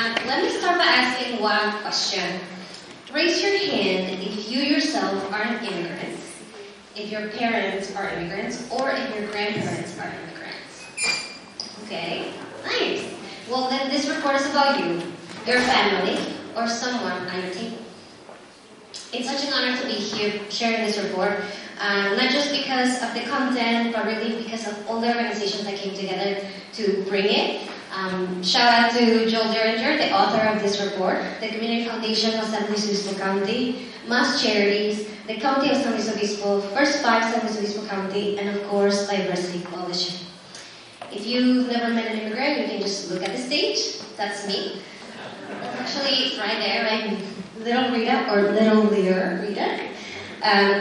Let me start by asking one question. Raise your hand if you yourself are an immigrant, if your parents are immigrants, or if your grandparents are immigrants. Okay, nice. Well, then this report is about you, your family, or someone on your table. It's such an honor to be here sharing this report, not just because of the content, but really because of all the organizations that came together to bring it. Shout out to Joel Derringer, the author of this report, the Community Foundation of San Luis Obispo County, Mass Charities, the County of San Luis Obispo, First Five San Luis Obispo County, and of course, Diversity Coalition. If you've never met an immigrant, you can just look at the stage. That's me. Actually, right there, I'm little Rita, or little Rita.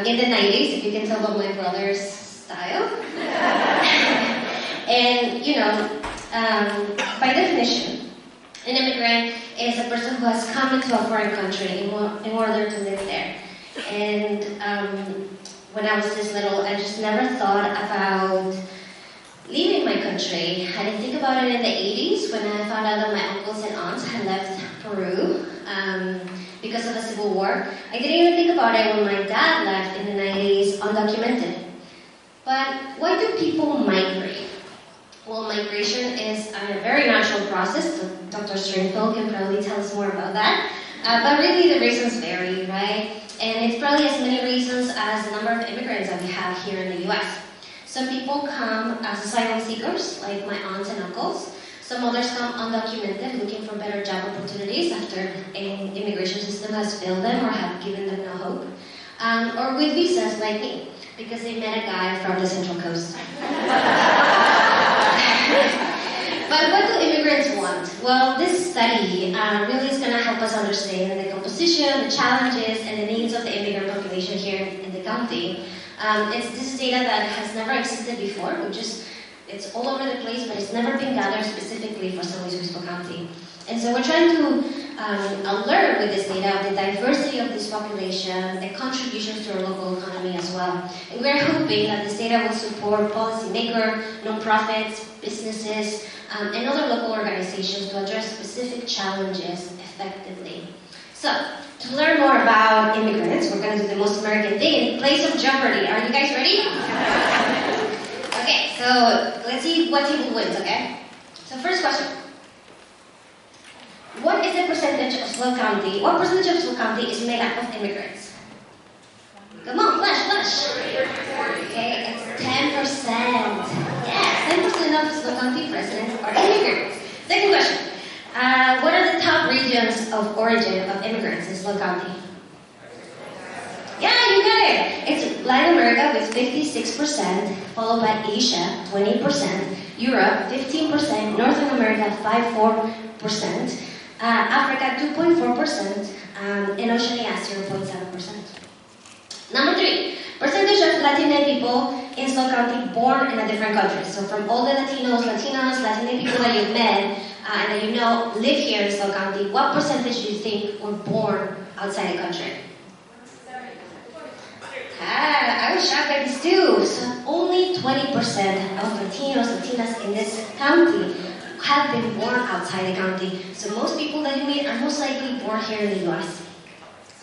In the 90s, if you can tell by my brother's style. And, you know, by definition, an immigrant is a person who has come into a foreign country in order to live there. And when I was this little, I just never thought about leaving my country. I didn't think about it in the 80s when I found out that my uncles and aunts had left Peru because of the Civil War. I didn't even think about it when my dad left in the 90s undocumented. But why do people migrate? Well, migration is a very natural process. So Dr. Stringfield can probably tell us more about that. But really the reasons vary, right? And it's probably as many reasons as the number of immigrants that we have here in the US. Some people come as asylum seekers, like my aunts and uncles. Some others come undocumented, looking for better job opportunities after an immigration system has failed them or have given them no hope. Or with visas, like me, because they met a guy from the Central Coast. But what do immigrants want? Well, this study really is going to help us understand the composition, the challenges, and the needs of the immigrant population here in the county. This is data that has never existed before, it's all over the place, but it's never been gathered specifically for San Luis Obispo County. And so we're trying to learn with this data the diversity of this population, the contributions to our local economy as well. And we're hoping that this data will support policymakers, nonprofits, businesses, and other local organizations to address specific challenges effectively. So, to learn more about immigrants, we're going to do the most American thing in place of Jeopardy. Are you guys ready? Okay, so let's see what team wins, okay? So first question. What is the percentage of SLO County? What percentage of SLO County is made up of immigrants? Come on, flash. Okay, it's 10%. Yes, 10% of SLO County residents are immigrants. Second question. What are the top regions of origin of immigrants in SLO County? Yeah, you got it. It's Latin America with 56%, followed by Asia, 20%, Europe, 15%, North America, 5.4%, Africa, 2.4%, and Oceania, 0.7%. Number 3, percentage of Latino people in SLO County born in a different country. So from all the Latinas, Latino people that you've met, and that you know live here in SLO County, what percentage do you think were born outside the country? I was shocked by this too. So only 20% of Latinas in this county have been born outside the county. So most people that you meet are most likely born here in the US.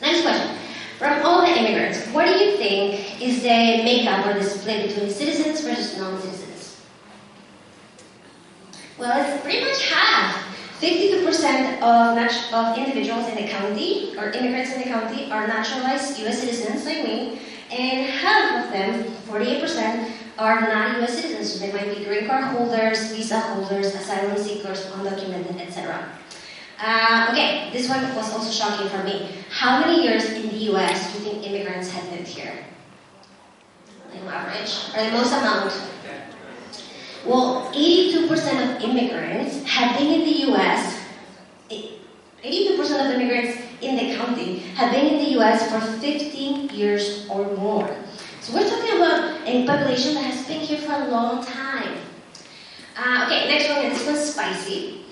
Next question. From all the immigrants, what do you think is the makeup or the split between citizens versus non-citizens? Well, it's pretty much half. 52% of individuals in the county, or immigrants in the county, are naturalized US citizens like me, and half of them, 48%, are non-US citizens. So they might be green card holders, visa holders, asylum seekers, undocumented, etc. Okay, this one was also shocking for me. How many years in the US do you think immigrants have lived here? Like on average, or the most amount? Well, 82% of immigrants have been in the US. 82% of immigrants in the county have been in the US for 15 years or more. So we're talking about a population that has been here for a long time. Okay, next one, and this one's spicy.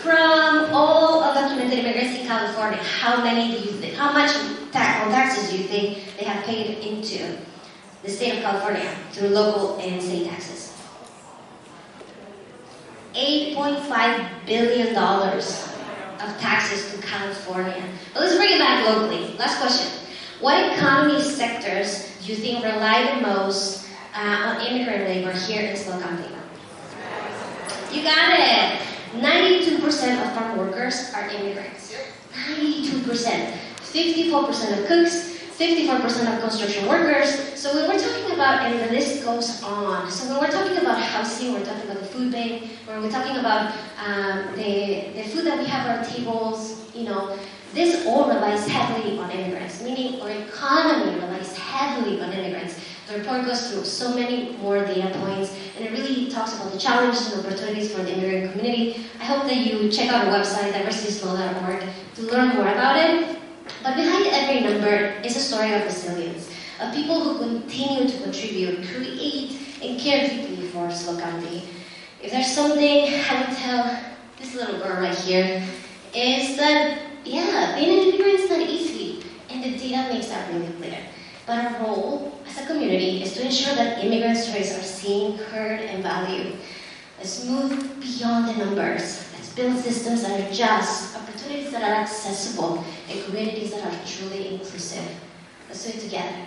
From all undocumented immigrants in California, how much taxes do you think they have paid into the state of California through local and state taxes? $8.5 billion of taxes to California. But let's bring it back locally. Last question. What economy sectors do you think rely the most on immigrant labor here in SLO County? You got it. 92% of farm workers are immigrants. 92%. 54% of cooks, 54% of construction workers. So when we're talking about, and the list goes on, so when we're talking about housing, we're talking about the food bank, when we're talking about the food that we have on our tables, you know, this all relies heavily on immigrants, meaning our economy relies heavily on immigrants. The report goes through so many more data points, and it really talks about the challenges and opportunities for the immigrant community. I hope that you check out our website, diversityslo.org, to learn more about it. But behind every number is a story of resilience, of people who continue to contribute, create, and care deeply for SLO County. If there's something I would tell this little girl right here, is that, yeah, being an immigrant is not easy, and the data makes that really clear. But our role as a community is to ensure that immigrant stories are seen, heard, and valued. Let's move beyond the numbers. Let's build systems that are just, opportunities that are accessible, and communities that are truly inclusive. Let's do it together.